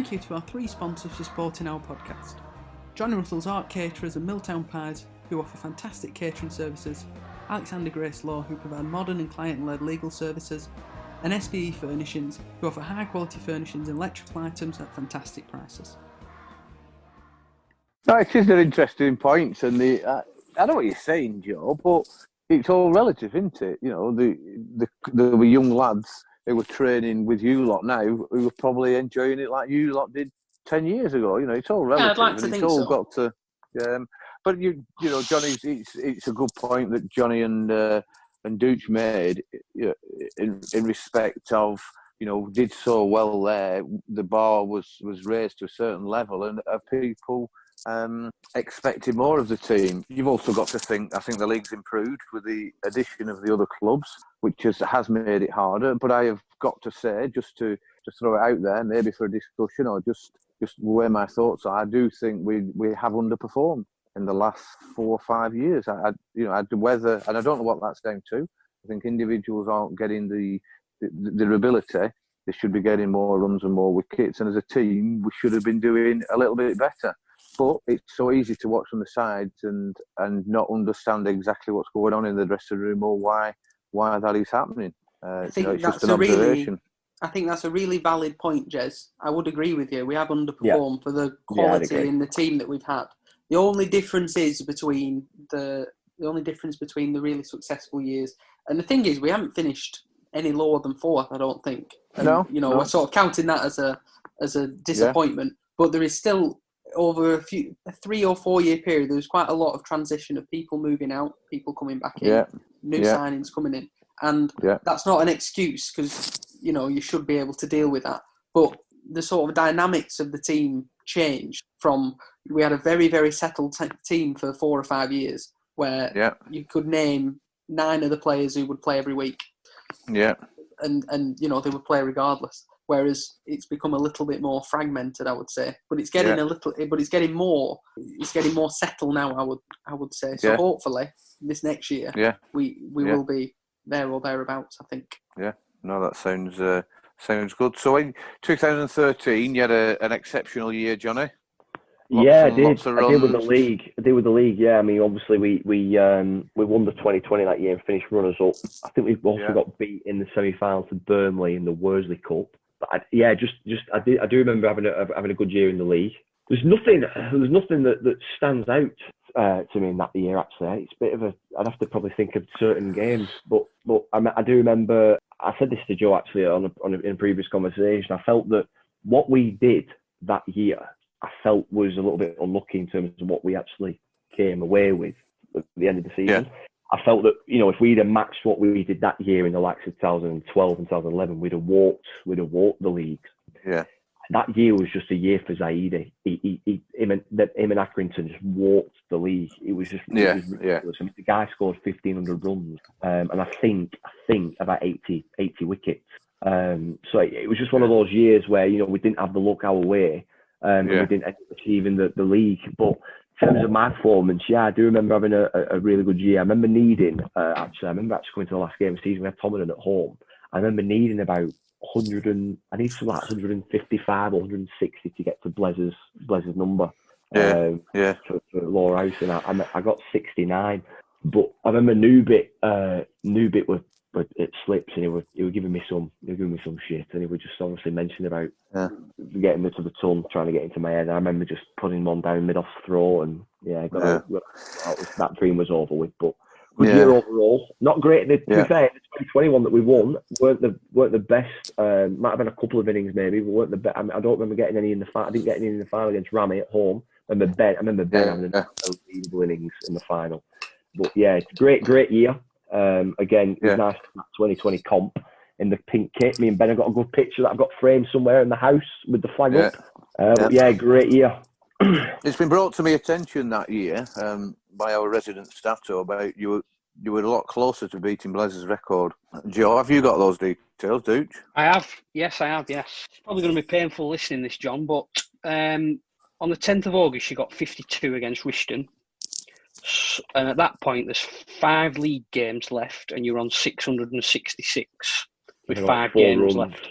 thank you to our 3 sponsors for supporting our podcast. Johnny Russell's Art Caterers and Milltown Pies, who offer fantastic catering services, Alexander Grace Law, who provide modern and client-led legal services, and SBE Furnishings, who offer high-quality furnishings and electrical items at fantastic prices. No, it is an interesting point, and I know what you're saying, Joe, but it's all relative, isn't it? You know, there were young lads who were training with you lot now who were probably enjoying it like you lot did 10 years ago. You know, it's all relative. Yeah, I'd like to think so. Got to. But you know, Johnny, it's a good point that Johnny and Dooch made, in respect of, you know, did so well there. The bar was raised to a certain level, and people expected more of the team. You've also got to think, I think the league's improved with the addition of the other clubs, which has made it harder. But I have got to say, just to throw it out there, maybe for a discussion or just where my thoughts are, I do think we have underperformed in the last 4 or 5 years. Whether, and I don't know what that's down to. I think individuals aren't getting their ability. They should be getting more runs and more wickets. And as a team, we should have been doing a little bit better. But it's so easy to watch from the sides and not understand exactly what's going on in the dressing room or why that is happening. It's just an observation. I think that's a really valid point, Jez. I would agree with you. We have underperformed for the quality in the team that we've had. The only difference is between the really successful years. And the thing is, we haven't finished any lower than 4th, I don't think. And, no. We're sort of counting that as a disappointment. Yeah. But there is still, over a 3 or 4 year period, there was quite a lot of transition of people moving out, people coming back in, new signings coming in. And that's not an excuse, because, you know, you should be able to deal with that. But the sort of dynamics of the team changed from, we had a very, very settled team for 4 or 5 years where you could name 9 of the players who would play every week. Yeah. And you know, they would play regardless. Whereas it's become a little bit more fragmented, I would say. But it's getting it's getting more settled now, I would say. So hopefully this next year we will be there or thereabouts, I think. Yeah. No, that sounds good. So in 2013, you had an exceptional year, Johnny. I did with the league. Yeah, I mean, obviously we won the 2020 that year and finished runners up. I think we've also got beat in the semi-final to Burnley in the Worsley Cup. But I do remember having a good year in the league. There's nothing that stands out to me in that year. Actually, it's a bit of I'd have to probably think of certain games, but I do remember. I said this to Joe actually in a previous conversation. I felt that what we did that year, I felt was a little bit unlucky in terms of what we actually came away with at the end of the season. Yeah. I felt that, you know, if we'd have matched what we did that year in the likes of 2012 and 2011, we'd have walked the league. Yeah. That year was just a year for Zaidi. Him and Accrington just walked the league. It was just ridiculous. I mean, the guy scored 1,500 runs, and I think about 80 wickets. So it was just one of those years where, you know, we didn't have the luck our way, and we didn't achieve in the league. But in terms of my performance, I do remember having a really good year. I remember needing coming to the last game of the season. We had Tomlin at home. I remember needing about 155 or 160 to get to Blez's number. For Lowerhouse, and I got 69. But I remember Newbit it slips, and he was giving me some shit, and he would just obviously mention about getting me to the ton, trying to get into my head. And I remember just putting one down mid off throat, and that dream was over with. But good year overall. Not great. To be fair, the 2021 that we won weren't the best. Might have been a couple of innings maybe, but weren't the best. I don't remember getting any in the final. I didn't get any in the final against Rami at home. I remember Ben having unbelievable innings in the final. But it's a great year. Again, it was nice for that 2020 comp in the pink kit. Me and Ben have got a good picture that I've got framed somewhere in the house with the flag up. Great year. It's been brought to my attention that year by our resident staff about you were a lot closer to beating Blez's record. Joe, have you got those details, Dooch? I have. Yes, I have, yes. It's probably going to be painful listening this, John, but on the 10th of August, you got 52 against Rishton. And at that point, there's 5 league games left, and you're on 666 with 5 games left.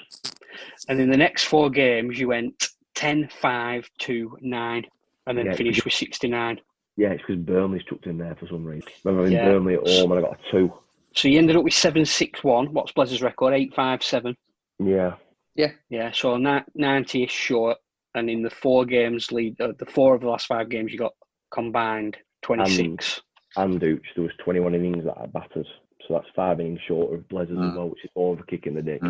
And in the next 4 games, you went 10-5-2-9, and then finished with 69. Yeah, it's because Burnley's tucked in there for some reason. Remember in Burnley at home and I got a 2. So you ended up with 7-6-1. What's Blez's record? 8-5-7. Yeah. Yeah. So 90-ish short, and in the 4 games the 4 of the last 5 games you got combined 26. And Dooch, there was 21 innings that I battered. So that's 5 innings short of Blez's as well, which is more of a kick in the dick.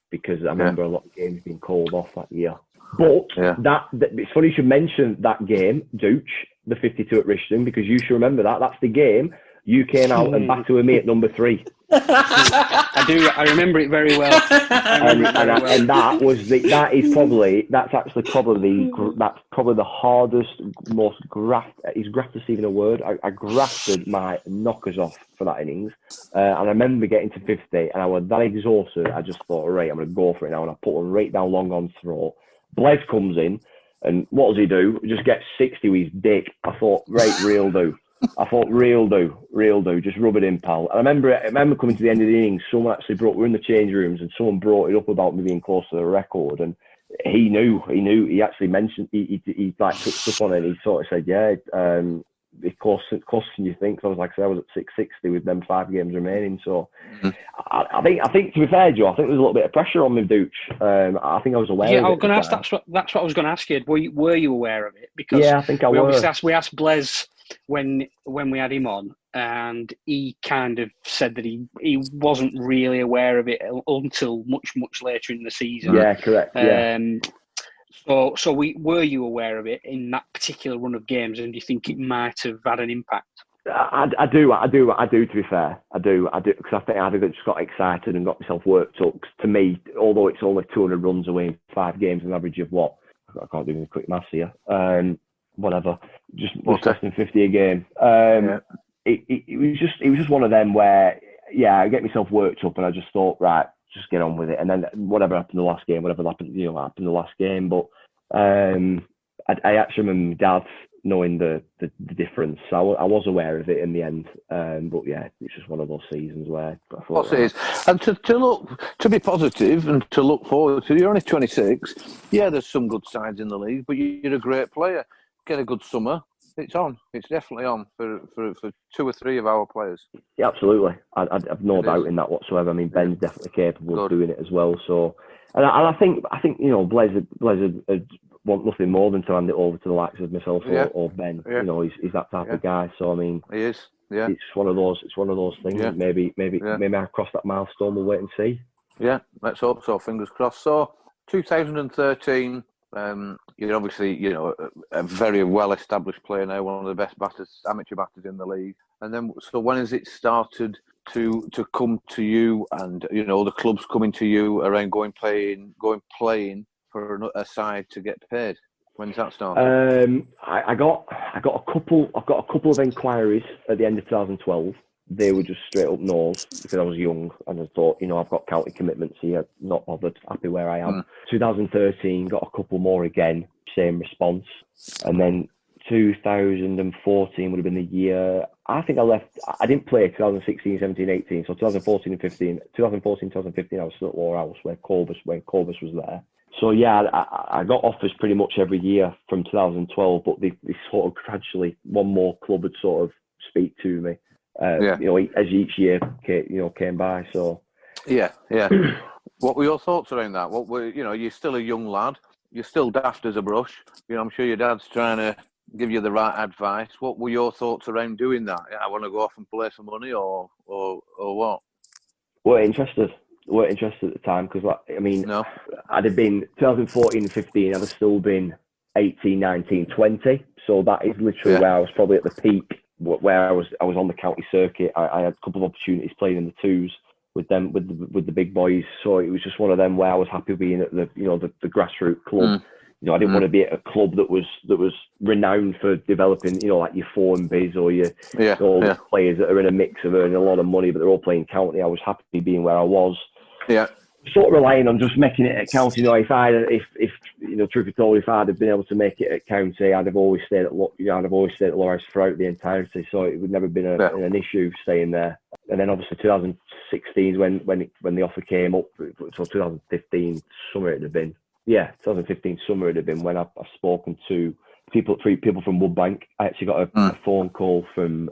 Because I remember a lot of games being called off that year. But it's funny you should mention that game, Dooch, the 52 at Rishton, because you should remember that. That's the game you came out and batted with me at number 3. I do. I remember it very well. And that's probably the hardest, most is grafters even a word? I grafted my knockers off for that innings. And I remember getting to 50 and I was that exhausted. I just thought, right, I'm going to go for it now. And I put one right down long on throat. Blez comes in and what does he do? Just gets 60 with his dick. I thought, right, real do. Real do, just rub it in, pal. And I remember coming to the end of the innings, someone actually we're in the change rooms and someone brought it up about me being close to the record, and he knew, he actually mentioned, he like touched up on it, and he sort of said, yeah, it's closer than you think. So I was like, I was at 660 with them 5 games remaining, so I think to be fair, Joe, I think there's a little bit of pressure on me, Dooch. I think I was aware of it. Yeah, I was going to ask, that's what I was going to ask you. Were you aware of it? Because I think I was. We asked Blez when we had him on, and he kind of said that he wasn't really aware of it until much later in the season. Yeah, correct. Yeah. So were you aware of it in that particular run of games, and do you think it might have had an impact? I do. To be fair, I do because I think I just got excited and got myself worked up. To me, although it's only 200 runs away in 5 games, an average of what? I can't do any quick maths here. Whatever, just less than 50 a game. It was just one of them where, I get myself worked up and I just thought, right, just get on with it. And then whatever happened the last game. But I actually remember my dad knowing the difference. So I was aware of it in the end. But it's just one of those seasons where I thought, it is. And to be positive and to look forward to, you're only 26. Yeah, there's some good sides in the league, but you're a great player. Get a good summer. It's on. It's definitely on for 2 or 3 of our players. Yeah, absolutely. I've no doubt in that whatsoever. I mean, Ben's definitely capable of doing it as well. So, and I think Blez want nothing more than to hand it over to the likes of myself or Ben. Yeah. He's that type of guy. So I mean, he is. Yeah, it's one of those things. Yeah. Maybe I cross that milestone. We'll wait and see. Yeah, let's hope so. Fingers crossed. So, 2013. You're obviously, a very well-established player now, one of the best amateur batters in the league. And then, so when has it started to come to you, and the clubs coming to you around going playing for a side to get paid? When's that started? I got a couple of inquiries at the end of 2012. They were just straight up no's because I was young and I thought, I've got county commitments here, not bothered, happy where I am. 2013, got a couple more again, same response. And then 2014 would have been the year, I think I left, I didn't play 2016, 17, 18. So 2014 and 15, 2014, 2015, I was still at Lowerhouse when Corbus was there. So I got offers pretty much every year from 2012, but they sort of gradually, one more club would sort of speak to me. As each year came by. So What were your thoughts around that? What were you're still a young lad, you're still daft as a brush. I'm sure your dad's trying to give you the right advice. What were your thoughts around doing that? I want to go off and play some money, or what? Weren't interested at the time because no. I'd have been 2014 and 15. I'd have still been 18, 19, 20. So that is literally where I was probably at the peak. Where I was on the county circuit. I had a couple of opportunities playing in the 2s with them with the big boys. So it was just one of them where I was happy being at the grassroots club. I didn't want to be at a club that was renowned for developing like your Foreign Biz or your players that are in a mix of earning a lot of money but they're all playing county. I was happy being where I was. Yeah. Sort of relying on just making it at county. Truth be told, if I'd have been able to make it at county, I'd have always stayed at Lowerhouse throughout the entirety. So it would never been an issue staying there. And then obviously 2016 when the offer came up. So 2015 summer it'd have been. 2015 summer it had been when I've spoken to three people from Woodbank. I actually got a phone call from,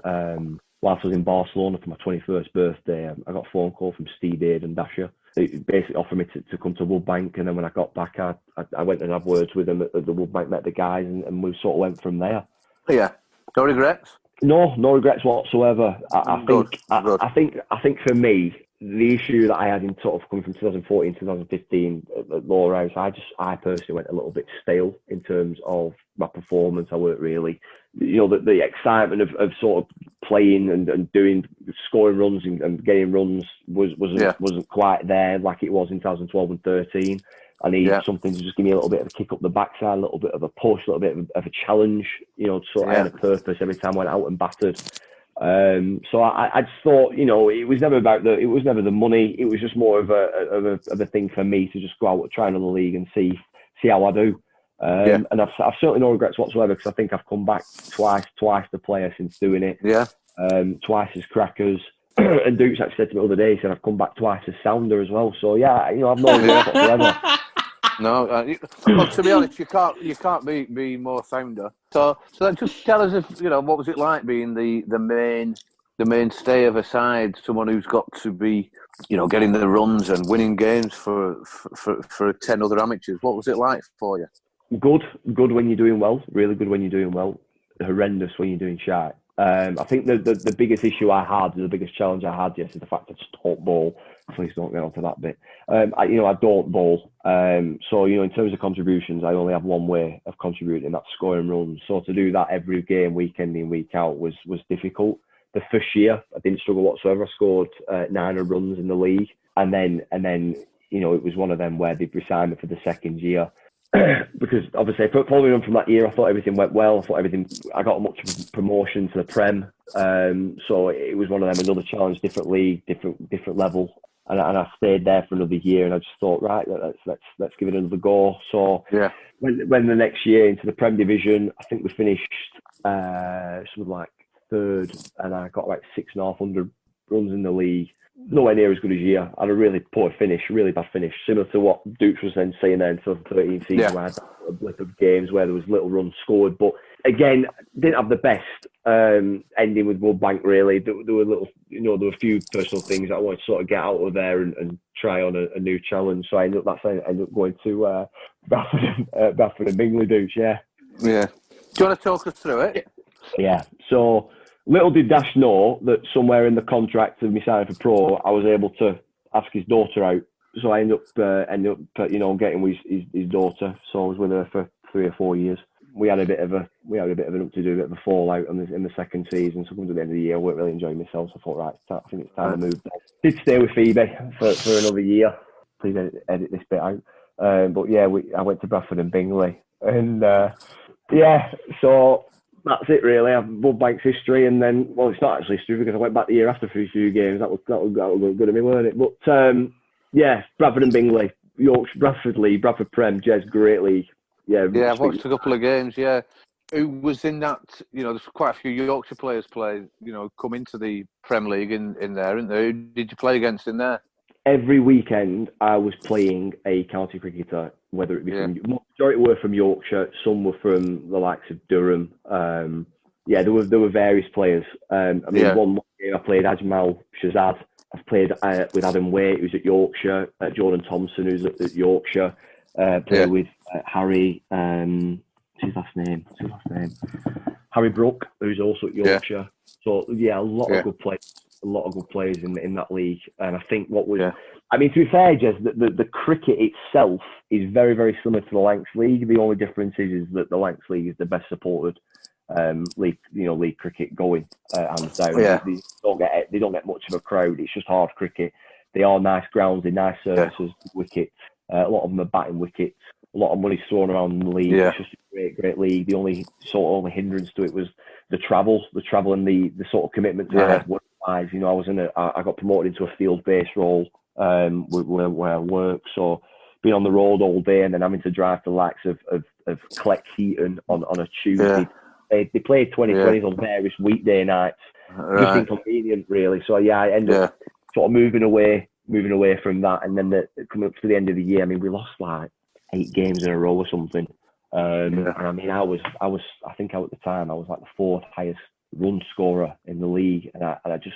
whilst I was in Barcelona for my 21st birthday, I got a phone call from Steve Aid and Dasher. They basically offered me to come to Woodbank, and then when I got back, I went and had words with them at the Woodbank, met the guys, and we sort of went from there. Yeah, no regrets? No regrets whatsoever. I think for me, the issue that I had in sort of coming from 2014, 2015 at Lowerhouse, I personally went a little bit stale in terms of my performance. I weren't really, the excitement of sort of playing and doing, scoring runs and getting runs wasn't quite there like it was in 2012 and 13. I need something to just give me a little bit of a kick up the backside, a little bit of a push, a little bit of a challenge, I had a purpose every time I went out and battered. So I just thought, it was never the money. It was just more of a thing for me to just go out and try another league and see how I do. And I've certainly no regrets whatsoever, because I think I've come back twice the player since doing it. Yeah. Twice as crackers. And Duke's actually said to me the other day, he said I've come back twice as sounder as well. So yeah, I've no regrets whatsoever. No, well, to be honest, you can't be more sounder. So just tell us what was it like being the mainstay of a side, someone who's got to be getting the runs and winning games for 10 other amateurs. What was it like for you? Good when you're doing well, really good when you're doing well. Horrendous when you're doing shite. I think the biggest issue I had, the biggest challenge I had, is the fact I just don't bowl. Please don't get onto that bit. I don't bowl. So, in terms of contributions, I only have one way of contributing, that's scoring runs. So to do that every game, week in and week out, was difficult. The first year, I didn't struggle whatsoever. I scored 900 runs in the league. And then, it was one of them where they'd resign me for the second year. Because obviously, following on from that year, I thought everything went well. I got a much promotion to the Prem. So it was one of them, another challenge, different league, different level. And I stayed there for another year, and I just thought, right, let's give it another go. So when the next year into the Prem division, I think we finished something like third, and I got like 6,500 runs in the league. Nowhere near as good as year. I had a really poor finish, really bad finish, similar to what Dukes was then saying there in 2013 season, where I had a blip of games where there was little runs scored. But again, didn't have the best ending with Woodbank, really. There were little, there were a few personal things that I wanted to sort of get out of there and try on a new challenge. So I ended up going to Bradford and Bingley Dukes, Yeah. Do you want to talk us through it? Yeah. So little did Dash know that somewhere in the contract of me signing for pro, I was able to ask his daughter out. So I ended up getting his daughter. So I was with her for 3 or 4 years. We had a bit of an up-to-do, a bit of a fallout in the second season. So coming to the end of the year, I weren't really enjoying myself. So I thought, right, I think it's time to move. Did stay with Phoebe for another year. Please edit this bit out. But yeah, I went to Bradford and Bingley, and so that's it really. I've Woodbank's history, and then it's not actually history because I went back the year after for a few games. That was good of me, weren't it? But Bradford and Bingley, Yorkshire, Bradford League, Bradford Prem, Jez, great league. Yeah, I've watched a couple of games. Yeah, who was in that? There's quite a few Yorkshire players come into the Prem League in there, isn't there? Who did you play against in there? Every weekend I was playing a county cricketer, whether it be from majority were from Yorkshire, some were from the likes of Durham. There were various players. One game I played Ajmal Shazad. I've played with Adam Waite, who's at Yorkshire, Jordan Thompson, who's at Yorkshire. Played with Harry. What's his last name? Harry Brook, who's also at Yorkshire. So a lot of good players. A lot of good players in that league, and I think I mean, to be fair, Jez, the cricket itself is very, very similar to the Lancs League. The only difference is that the Lancs League is the best supported league, league cricket going, hands down. They don't get much of a crowd. It's just hard cricket. They are nice grounds, they're nice surfaces, wickets. A lot of them are batting wickets. A lot of money's thrown around in the league. It's just a great league. The only hindrance to it was the travel and the sort of commitment to have work-wise. I got promoted into a field-based role where I work. So being on the road all day and then having to drive to the likes of Cleckheaton on a Tuesday. They played 2020s on various weekday nights. Just inconvenient, really. So I ended up sort of moving away from that. And then coming up to the end of the year, I mean, we lost like 8 games in a row or something. And I mean, I think at the time I was like the 4th highest run scorer in the league, and I just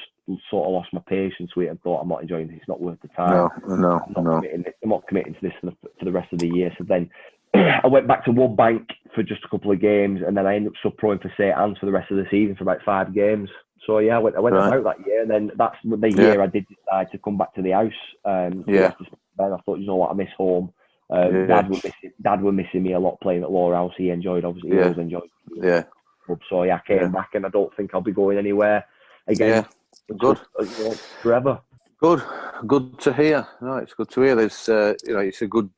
sort of lost my patience with it and thought, I'm not enjoying this. It's not worth the time. No. I'm not committing to this for the rest of the year. So then I went back to Woodbank for just a couple of games, and then I ended up sub-proing for St Anne's for the rest of the season for about 5 games. So yeah, I went about that year, and then that's the year I did decide to come back to the house. And I thought, you know what, I miss home. Dad were missing me a lot playing at Lowerhouse. He always enjoyed. Yeah. So I came back, and I don't think I'll be going anywhere again. Yeah, good. Forever. Good to hear. No, it's good to hear. There's, it's a good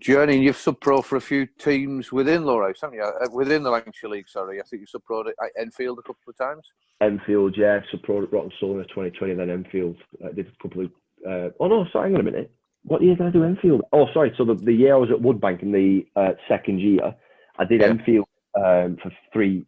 journey. And you've sub-pro for a few teams within Lowerhouse, haven't you? Within the Lancashire League, sorry. I think you sub-pro'd at Enfield a couple of times. Enfield, yeah. Sub-pro'd at Rotten Soul in 2020, then Enfield. Did a couple of... hang on a minute. What year did I do Enfield? Oh, sorry. So the year I was at Woodbank in the second year, I did Enfield for three.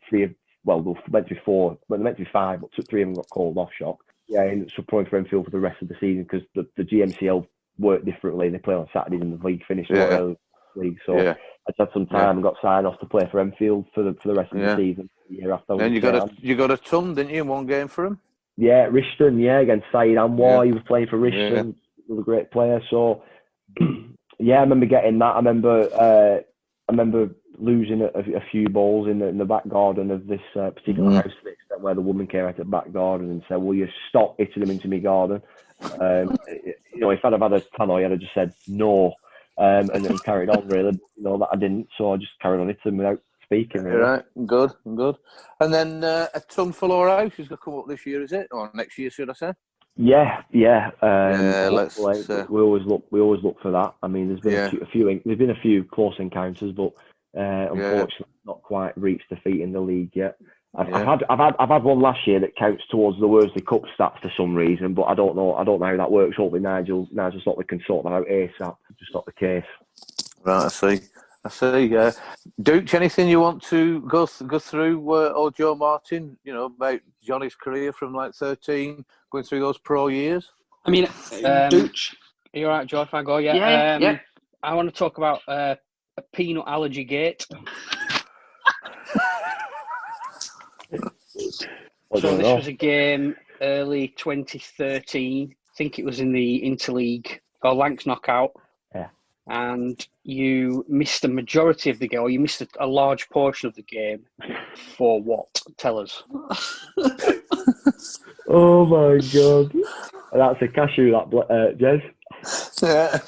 Well, they meant to be 4. Well, they meant to be 5, but 3 of them got called off shock. Yeah, and so playing for Enfield for the rest of the season because the GMCL work differently. They play on Saturdays and the league finished early league. So I just had some time and got signed off to play for Enfield for the rest of the season. The year after. And you got a ton, didn't you, in one game for him? Yeah, Rishton. Yeah, against Saeed Anwar. He was playing for Rishton. He was a great player. So I remember getting that. I remember losing a few balls in the back garden of this particular house to the extent where the woman came out of the back garden and said, "Will you stop hitting them into my garden?" If I'd have had a tannoy, I'd have just said no and then carried on. Really, that I didn't, so I just carried on hitting without speaking. Really. Right, good. And then a ton for Lowerhouse is going to come up this year, is it, or next year, should I say? Yeah. Let's. We always look for that. I mean, there's been a few close encounters, but unfortunately, not quite reached defeat in the league yet. I've had one last year that counts towards the Worsley Cup stats for some reason, but I don't know how that works. Hopefully, Nigel Stockley can sort that out ASAP. Just not the case. Right, I see. Dooch, anything you want to go through, or Joe Martin? About Johnny's career from like 13, going through those pro years. I mean, Dooch. Are you all right, Joe? If I go, yeah. I want to talk about a peanut allergy gate. So this was a game early 2013. I think it was in the Interleague or Lancs knockout. Yeah. And you missed the majority of the game, or you missed a large portion of the game. For what? Tell us. Oh my God. That's a cashew, Jez. Yeah.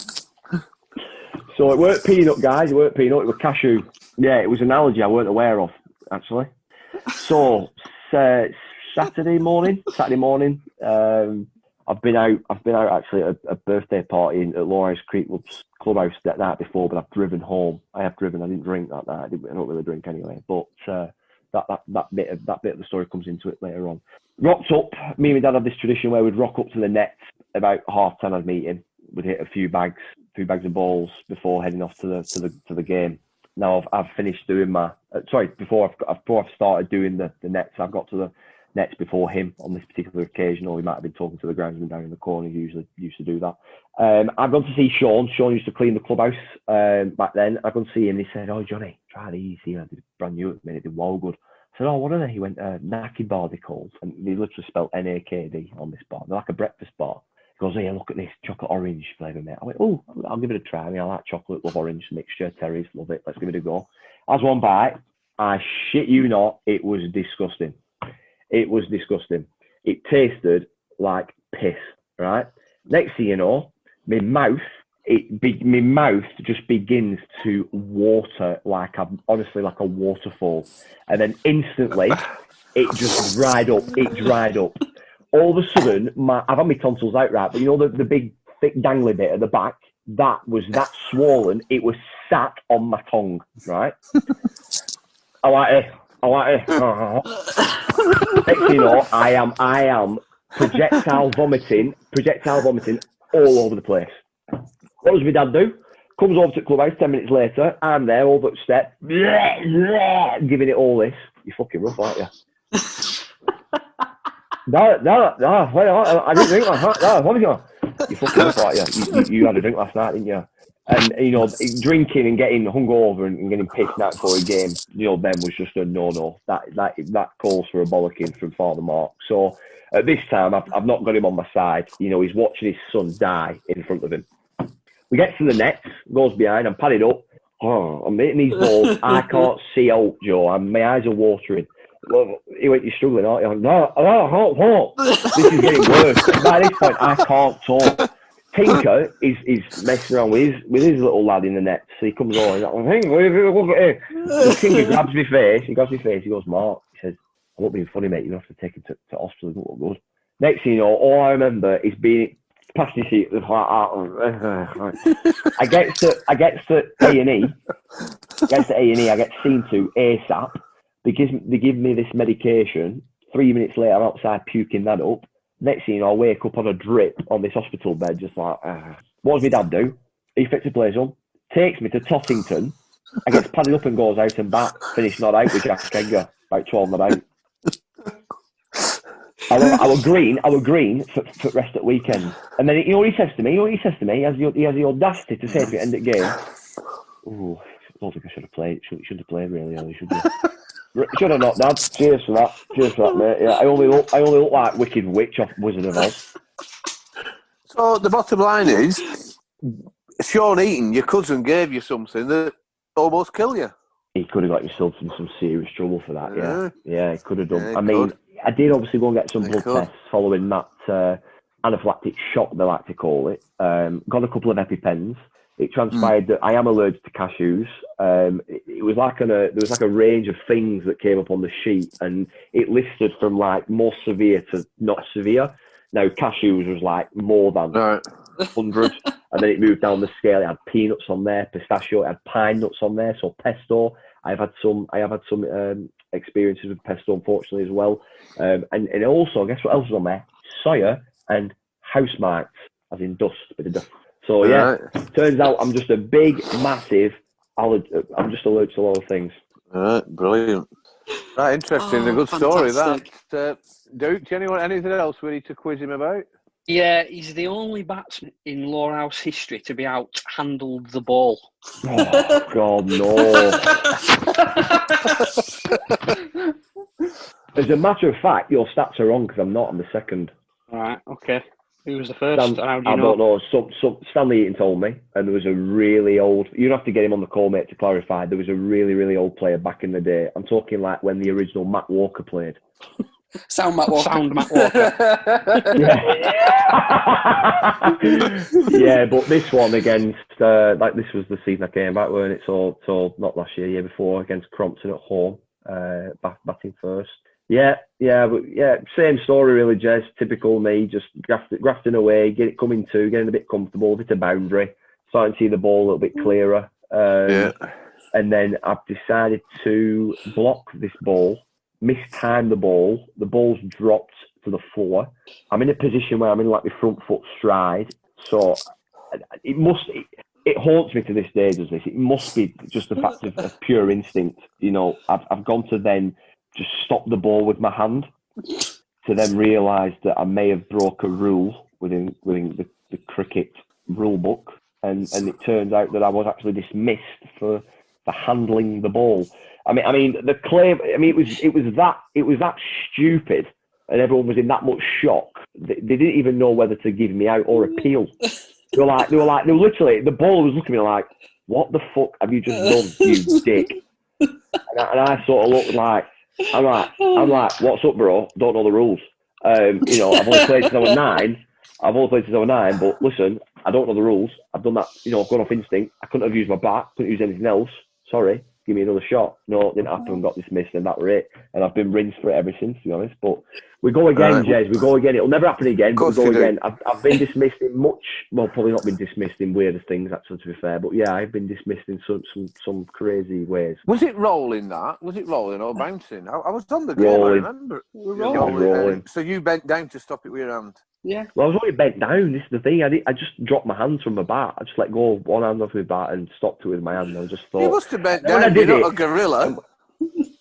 So it weren't peanut, guys. It weren't peanut. It was cashew. Yeah, it was an allergy I weren't aware of, actually. So Saturday morning. I've been out actually at a birthday party at Lowerhouse Creek Clubhouse that night before, but I've driven home. I didn't drink that night. I don't really drink anyway. But that bit of the story comes into it later on. Rocked up. Me and my dad had this tradition where we'd rock up to the nets about 10:30 I'd meet him. We'd hit a few bags of balls before heading off to the game. Now I've finished doing my before I've started doing the nets. I've got to the nets before him on this particular occasion, or he might have been talking to the groundsman down in the corner. He usually used to do that. I've gone to see Sean. Sean used to clean the clubhouse back then. I've gone to see him and he said, "Oh, Johnny, try these. I did brand new at the minute. They were all good." I said, "Oh, what are they?" He went, "Naked bar, they called." And he literally spelled NAKD on this bar. They're like a breakfast bar. He goes, "Here, look at this chocolate orange flavour, mate." I went, "Oh, I'll give it a try. I mean, I like chocolate, love orange mixture, Terry's, love it. Let's give it a go." As one bite, I shit you not, it was disgusting. It was disgusting. It tasted like piss, right? Next thing you know, my mouth just begins to water like a waterfall. And then instantly, it just dried up. It dried up. All of a sudden, I've had my tonsils out, right? But you know the big, thick, dangly bit at the back? That was that swollen. It was sat on my tongue, right? I like it. Next thing you know, I am projectile vomiting all over the place. What does my dad do? Comes over to the clubhouse 10 minutes later. I'm there, over at step, giving it all this. You're fucking rough, aren't you? No, I didn't drink last night. No, what are you? You fucking rough, aren't you? You had a drink last night, didn't you? And, drinking and getting hungover and getting pissed out for a game, then was just a no-no. That calls for a bollocking from Father Mark. So at this time, I've not got him on my side. He's watching his son die in front of him. We get to the nets, goes behind, I'm padded up. Oh, I'm hitting these balls. I can't see out, Joe. My eyes are watering. Well, he went, "You're struggling, aren't you?" No, I can't talk. This is getting worse. By this point, I can't talk. Tinker is messing around with his little lad in the net. So he comes on. Look at him. Tinker grabs my face. He goes, "Mark," he says, "I'm not being funny, mate. You have to take him to hospital. Look good." Next thing you know, all I remember is being past his seat. I get to A&E. I get seen to ASAP. They give me this medication. 3 minutes later, I'm outside puking that up. Next thing you know, I wake up on a drip on this hospital bed, just like, what does my dad do? He fixes the place up, takes me to Tottington. I get padded up and goes out and back, finish not out with Jack Kenga, about 12 not out. I were green for rest at weekend. And then he says to me, he has the audacity to say to me at the end of the game, "Ooh, I don't think I should have played. Should have played really early, should you?" Should have not, Dad. Cheers for that, mate. Yeah, I only look like Wicked Witch off Wizard of Oz. So the bottom line is, Sean Eaton, your cousin, gave you something that almost killed you. He could have got himself in some serious trouble for that. Yeah, he could have done. Yeah, I mean, I did obviously go and get some blood tests following that anaphylactic shock, they like to call it. Got a couple of EpiPens. It transpired that I am allergic to cashews. It was like there was like a range of things that came up on the sheet, and it listed from like more severe to not severe. Now cashews was like more than 100, and then it moved down the scale. It had peanuts on there, pistachio, it had pine nuts on there, so pesto. I have had some experiences with pesto, unfortunately, as well. And also, guess what else was on there? Soya and house marks, as in dust, bit of dust. So yeah, turns out I'm just a big, massive I'm just allergic to a lot of things. Brilliant. Right, interesting. A good fantastic story, that. Duke, anything else we need to quiz him about? Yeah, he's the only batsman in Lowerhouse history to be out-handled the ball. Oh, God, no. As a matter of fact, your stats are wrong because I'm not. I'm the second. All right, okay. Who was the first? I don't know. Stanley Eaton told me, and there was a really old... You'd have to get him on the call, mate, to clarify. There was a really, really old player back in the day. I'm talking like when the original Matt Walker played. Sound Matt Walker. Yeah, but this one against... this was the season I came back, weren't it? So not last year before, against Crompton at home, batting first. Yeah, same story really, Jez. Typical me, just grafting away, get it coming to, getting a bit comfortable, hit a boundary, starting to see the ball a little bit clearer. And then I've decided to block this ball, mistime the ball's dropped to the floor. I'm in a position where I'm in like my front foot stride, so it haunts me to this day, does this? It must be just the fact of pure instinct. I've gone to then just stop the ball with my hand, to then realise that I may have broke a rule within the cricket rule book, and it turns out that I was actually dismissed for handling the ball. I mean the claim. I mean it was that stupid, and everyone was in that much shock. They didn't even know whether to give me out or appeal. They were literally, the ball was looking at me like, "What the fuck have you just done, you dick?" And I sort of looked like. I'm like, "What's up, bro? Don't know the rules. I've only played since I was 9. But listen, I don't know the rules. I've done that. I've gone off instinct. I couldn't have used my bat. Couldn't use anything else. Sorry. Give me another shot." No, it didn't happen. Got dismissed, and that was it. And I've been rinsed for it ever since, to be honest. But we go again, Jez. We go again. It'll never happen again. But we go again. I've been dismissed in probably not been dismissed in weirder things, actually, to be fair. But yeah, I've been dismissed in some crazy ways. Was it rolling that? Was it rolling or bouncing? I was on the game, I remember. Rolling. So you bent down to stop it with your hand? Yeah. Well, I was only bent down. This is the thing. I just dropped my hands from my bat. I just let go of one hand off my bat and stopped it with my hand. I just thought... You must have bent down. You're not a gorilla.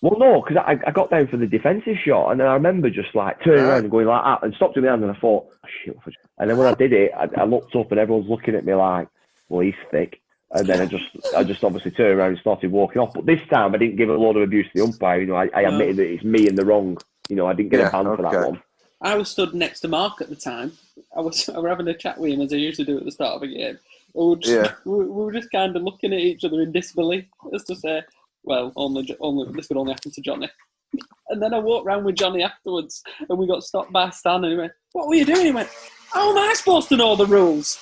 Well, no, because I got down for the defensive shot, and then I remember just like turning around and going like that, and stopped with my hand, and I thought, oh, shit. And then when I did it, I looked up, and everyone's looking at me like, well, he's thick. And then I just obviously turned around and started walking off. But this time I didn't give a load of abuse to the umpire. You know, I admitted that it's me in the wrong. You know, I didn't get a ban for that one. I was stood next to Mark at the time. I was having a chat with him as I usually do at the start of a game. We were just kind of looking at each other in disbelief, as to say, well, only this could only happen to Jonny. And then I walked round with Jonny afterwards, and we got stopped by Stan, and he went, "What were you doing?" He went, "How am I supposed to know the rules?"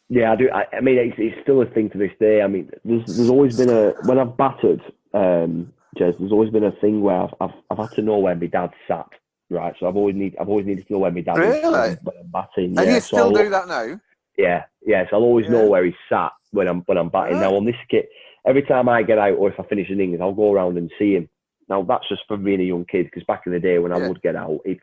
Yeah, I do. I mean, it's still a thing to this day. I mean, there's always been when I've battered, Jez, there's always been a thing where I've had to know where my dad sat, right? So I've always needed to know where my dad is when I'm batting. And you still do that now? Yeah. So I'll always know where he sat when I'm batting. Now on this kit, every time I get out or if I finish an innings, I'll go around and see him. Now that's just for being a young kid, because back in the day when I would get out, it'd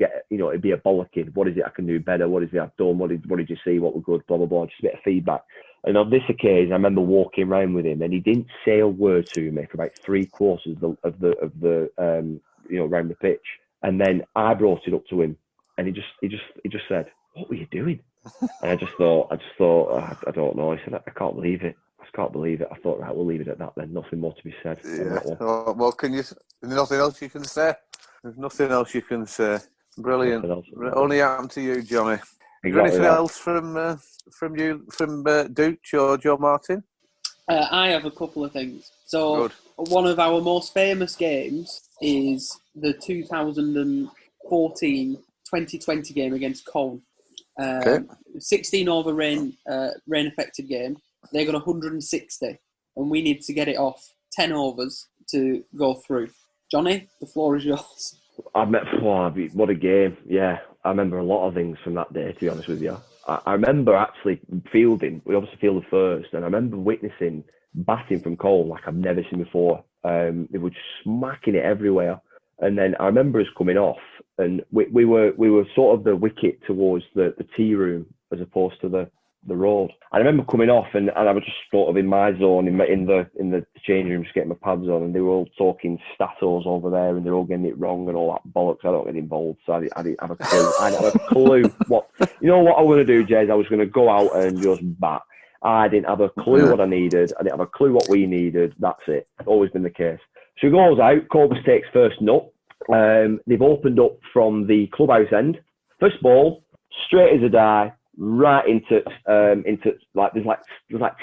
be a bollocking. What is it I can do better? What is it I've done? What did you see? What were good? Blah blah blah. Just a bit of feedback. And on this occasion, I remember walking around with him, and he didn't say a word to me for about 3/4 of the around the pitch. And then I brought it up to him, and he just said, "What were you doing?" And I just thought, I don't know. He said, "I can't believe it. I can't believe it." I thought, right, we'll leave it at that then. Nothing more to be said. Yeah. Well, there's nothing else you can say. There's nothing else you can say. Brilliant. It only happened to you, Jonny. Exactly. Is there anything else from you, from Dooch or Joe Martin? I have a couple of things. So one of our most famous games is the 2014-2020 game against Cole. 16 over rain affected game. They got 160, and we need to get it off 10 overs to go through. Jonny, the floor is yours. What a game! Yeah, I remember a lot of things from that day. To be honest with you, I remember actually fielding. We obviously fielded first, and I remember witnessing batting from Cole like I've never seen before. They were just smacking it everywhere, and then I remember us coming off, and we were sort of the wicket towards the tea room as opposed to the road. I remember coming off, and I was just sort of in my zone in the changing room, just getting my pads on, and they were all talking statos over there, and they're all getting it wrong and all that bollocks. I don't get involved, so I didn't have a clue. I didn't have a clue what I was going to do, Jez. I was going to go out and just bat. I didn't have a clue what I needed. I didn't have a clue what we needed. That's it. Always been the case. So he goes out. Corbus takes first nut. They've opened up from the clubhouse end. First ball, straight as a die. Right into like there's like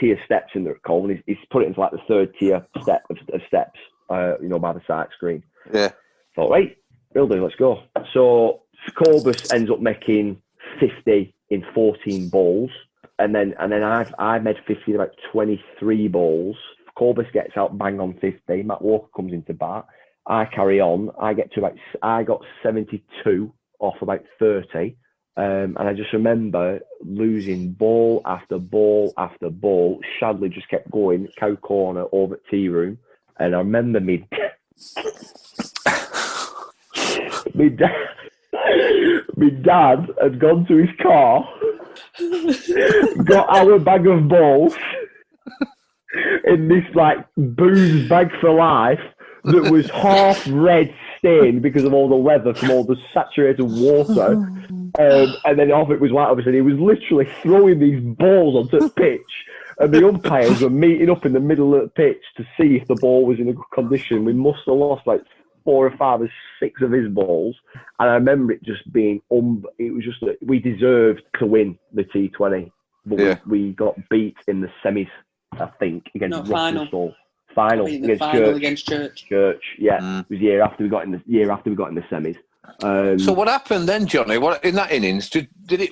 tier steps in the call, and he's put it into like the third tier step of steps, by the side screen. Yeah. Thought, right, we'll do, let's go. So Corbus ends up making 50 in 14 balls, and then I made 50 in about 23 balls. Corbus gets out bang on 50. Matt Walker comes into bat. I carry on. I got 72 off about 30. And I just remember losing ball after ball after ball. Shadley just kept going, cow corner over at tea room. And I remember my dad had gone to his car, got our bag of balls in this like booze bag for life that was half red stained because of all the leather from all the saturated water. And then off it was white, obviously. He was literally throwing these balls onto the pitch, and the umpires were meeting up in the middle of the pitch to see if the ball was in a good condition. We must have lost like 4 or 5 or 6 of his balls, and I remember it just being it was just we deserved to win the T20, but we got beat in the semis, I think, against Russell. Final against Church. Yeah, it was the year after we got in the semis. So what happened then, Jonny? What in that innings?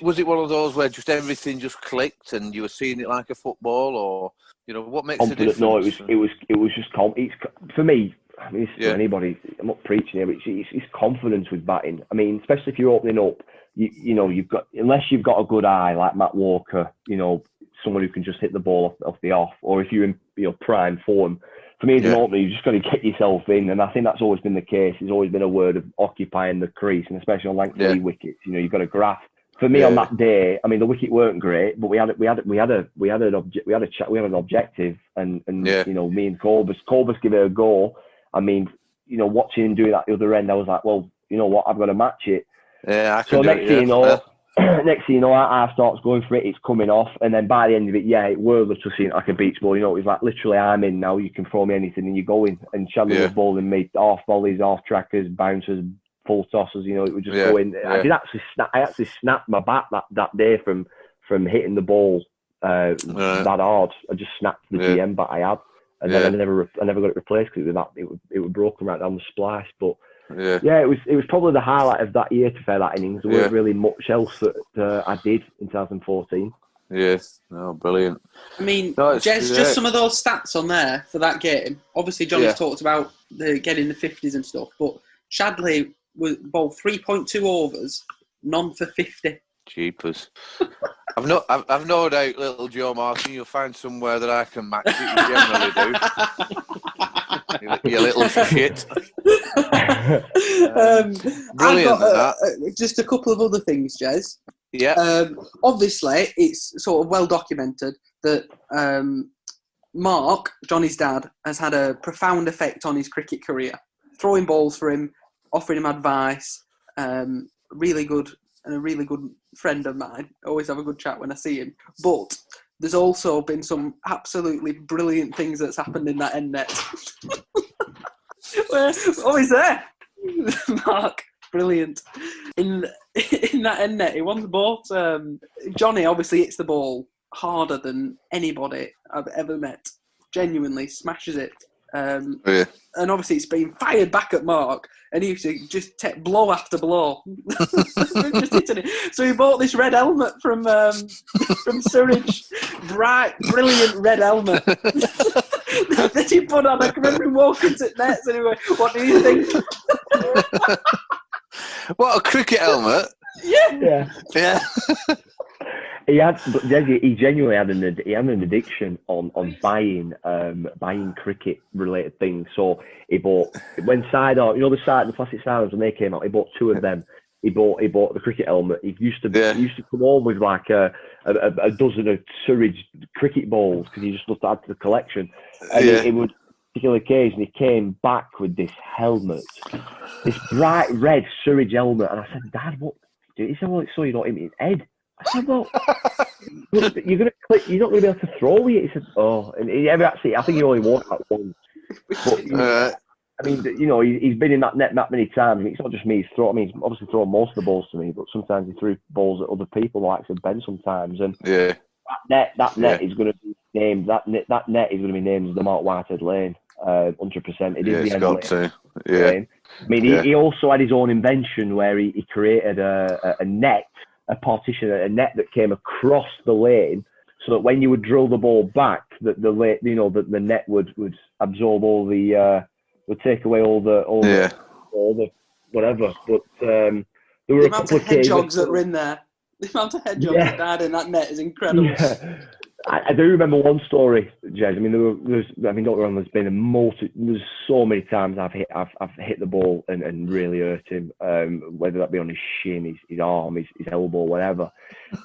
Was it one of those where just everything just clicked and you were seeing it like a football, or what makes the difference? No, it was just for me. I mean, it's for anybody. I'm not preaching here, but it's confidence with batting. I mean, especially if you're opening up, you've got, unless you've got a good eye like Matt Walker, someone who can just hit the ball off the off, or if you're in prime form. For me as an opener, you've just got to get yourself in, and I think that's always been the case. It's always been a word of occupying the crease, and especially on length wickets. You've got to graft. For me on that day, I mean, the wicket weren't great, but we had an objective, and me and Corbus give it a go. I mean, watching him do that the other end, I was like, well, you know what, I've got to match it. Yeah, I so next thing you know, next thing you know, I starts going for it, it's coming off, and then by the end of it, it were literally seeing like a beach ball. You know, it was like literally, I'm in now. You can throw me anything, and you're going. And Chandler was bowling me half volleys, half trackers, bouncers, full tosses. You know, it would just go in. I did actually snap. I actually snapped my back that day from hitting the ball that hard. I just snapped the GM back I had, and then I never got it replaced because it was broken right down the splice, but. It was probably the highlight of that year, to fair that innings. There wasn't really much else that I did in 2014. Brilliant. I mean, just some of those stats on there for that game. Obviously, Johnny's talked about getting the 50s and stuff, but Shadley was bowled 3.2 overs, none for 50. Jeepers. I've no doubt, little Joe Martin, you'll find somewhere that I can match it. You generally do. You little shit. Brilliant. Just a couple of other things, Jez. Yeah. Obviously, it's sort of well documented that Mark, Johnny's dad, has had a profound effect on his cricket career. Throwing balls for him, offering him advice. Really good, and a really good friend of mine. I always have a good chat when I see him. But there's also been some absolutely brilliant things that's happened in that end net. He's there. Mark, brilliant. In that end net, he once bought... Johnny obviously hits the ball harder than anybody I've ever met. Genuinely smashes it. And obviously it's been fired back at Mark, and he used to just take blow after blow. Just hitting it. So he bought this red helmet from Surridge. Bright, brilliant red helmet. That he put on. I can remember him walking to nets anyway. What do you think? What a cricket helmet! Yeah. He genuinely had an addiction on buying cricket related things. So he bought when the plastic sidearms when they came out, he bought 2 of them. He bought the cricket helmet. He used to come home with like a dozen of Surridge cricket balls because he just loved to add to the collection. And he would, particular occasion, he came back with this helmet, this bright red Surridge helmet, and I said, "Dad, what? He said, "Well, it's so you don't hit me in the head." I said, "Well, you're not going to be able to throw with it." He said, "Oh," and I think he only wore that once. But, I mean, you know, he's been in that net that many times. It's not just me. He's obviously thrown most of the balls to me, but sometimes he threw balls at other people, like Ben sometimes. And that net is going to be named. That net is going to be named as the Mark Whitehead Lane. 100%. It is the end got to. I mean, he also had his own invention where he created a net, a partition, a net that came across the lane, so that when you would drill the ball back, that the net would absorb all the would take away all the whatever. But there were the amount of hedgehogs that were in there. The amount of hedgehogs that died in that net is incredible. Yeah. I do remember one story, Jez. I mean, don't get wrong. There's so many times I've hit the ball and really hurt him, whether that be on his shin, his arm, his elbow, whatever.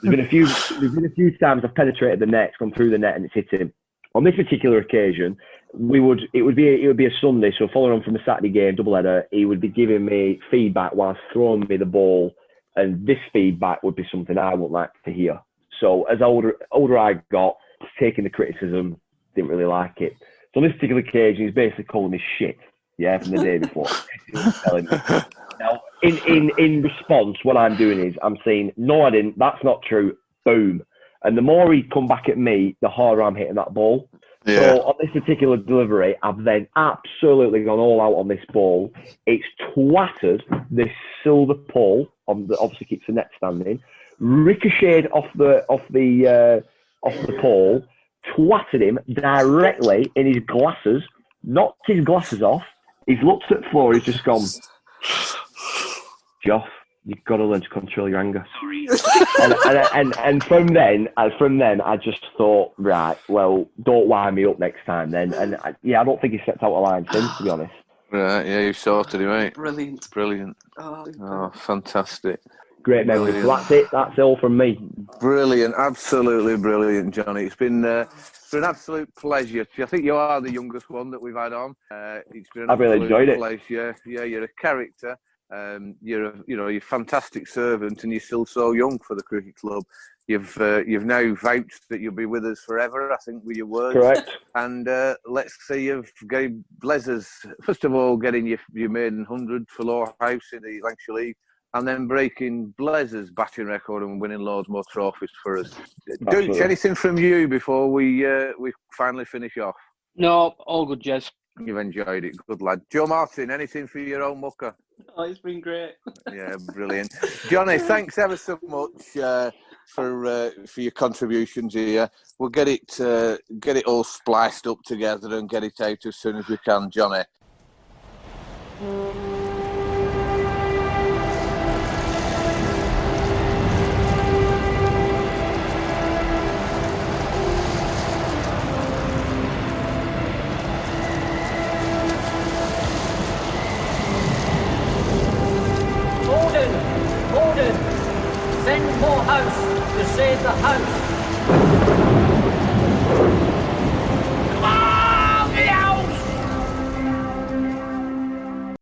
There's been a few times I've penetrated the net, gone through the net, and it's hit him. On this particular occasion, it would be a Sunday, so following on from a Saturday game, doubleheader, he would be giving me feedback whilst throwing me the ball, and this feedback would be something I would like to hear. So as older I got, taking the criticism, didn't really like it. So on this particular occasion, he's basically calling me shit, from the day before. Telling me. Now, in response, what I'm doing is I'm saying, no, I didn't. That's not true. Boom. And the more he'd come back at me, the harder I'm hitting that ball. Yeah. So on this particular delivery, I've then absolutely gone all out on this ball. It's twattered this silver pole, that obviously keeps the net standing, ricocheted off the pole, twatted him directly in his glasses, knocked his glasses off. He's looked at the floor, he's just gone, Joff, you've got to learn to control your anger. Sorry. and from then, I just thought, right, well, don't wind me up next time then. And I don't think he stepped out of line since, to be honest. Right, you sorted him out. Brilliant. Oh, fantastic. Great memory. So that's it. That's all from me. Brilliant. Absolutely brilliant, Johnny. It's been an absolute pleasure. I think you are the youngest one that we've had on. It's been an I've really enjoyed it. Yeah, you're a character. You're a fantastic servant, and you're still so young for the cricket club. You've now vouched that you'll be with us forever, I think, with your words. Correct. And let's see you've got Blazers, first of all, getting your maiden 100 for Lowerhouse in the Lancashire League, and then breaking Blazers' batting record and winning loads more trophies for us. Dutch, anything from you before we finally finish off? No, all good, Jez. You've enjoyed it, good lad. Joe Martin, anything for your own mucker? Oh, it's been great. Yeah, brilliant. Jonny, thanks ever so much for your contributions here. We'll get it all spliced up together and get it out as soon as we can, Jonny.